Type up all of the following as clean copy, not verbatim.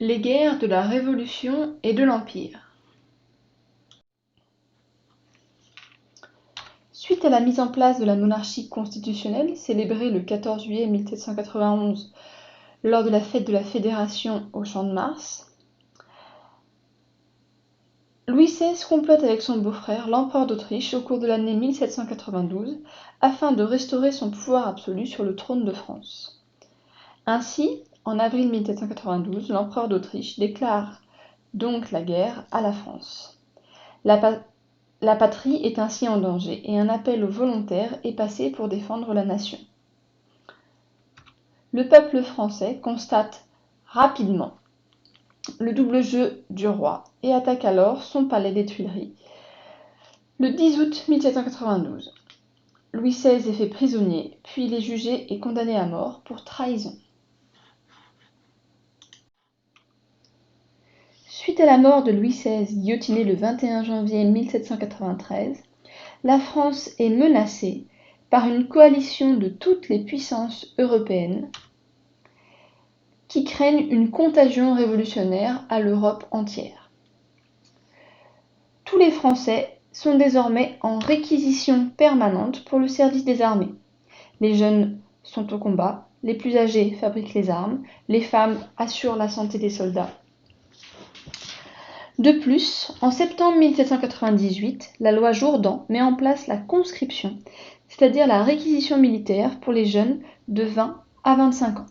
Les guerres de la Révolution et de l'Empire. Suite à la mise en place de la monarchie constitutionnelle, célébrée le 14 juillet 1791 lors de la fête de la Fédération au Champ de Mars, Louis XVI complote avec son beau-frère, l'empereur d'Autriche, au cours de l'année 1792, afin de restaurer son pouvoir absolu sur le trône de France. Ainsi, en avril 1792, l'empereur d'Autriche déclare donc la guerre à la France. La patrie est ainsi en danger et un appel aux volontaires est passé pour défendre la nation. Le peuple français constate rapidement le double jeu du roi et attaque alors son palais des Tuileries. Le 10 août 1792, Louis XVI est fait prisonnier, puis il est jugé et condamné à mort pour trahison. Suite à la mort de Louis XVI, guillotiné le 21 janvier 1793, la France est menacée par une coalition de toutes les puissances européennes qui craignent une contagion révolutionnaire à l'Europe entière. Tous les Français sont désormais en réquisition permanente pour le service des armées. Les jeunes sont au combat, les plus âgés fabriquent les armes, les femmes assurent la santé des soldats. De plus, en septembre 1798, la loi Jourdan met en place la conscription, c'est-à-dire la réquisition militaire pour les jeunes de 20 à 25 ans.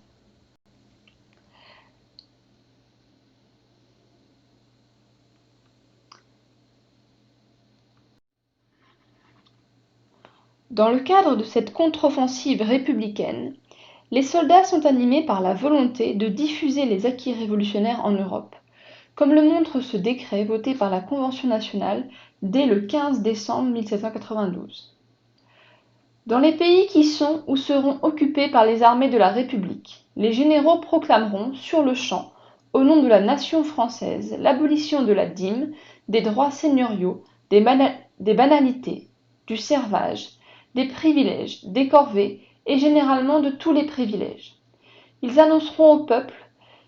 Dans le cadre de cette contre-offensive républicaine, les soldats sont animés par la volonté de diffuser les acquis révolutionnaires en Europe, comme le montre ce décret voté par la Convention nationale dès le 15 décembre 1792. Dans les pays qui sont ou seront occupés par les armées de la République, les généraux proclameront sur le champ, au nom de la nation française, l'abolition de la dîme, des droits seigneuriaux, des banalités, du servage, des privilèges, des corvées et généralement de tous les privilèges. Ils annonceront au peuple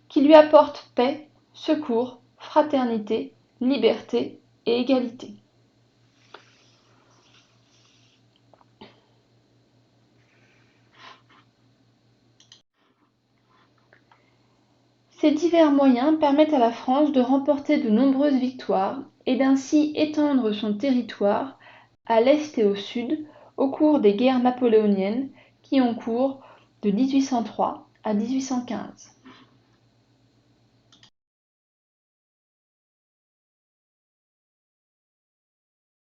qu'il lui apporte paix, secours, fraternité, liberté et égalité. Ces divers moyens permettent à la France de remporter de nombreuses victoires et d'ainsi étendre son territoire à l'est et au sud au cours des guerres napoléoniennes qui ont cours de 1803 à 1815.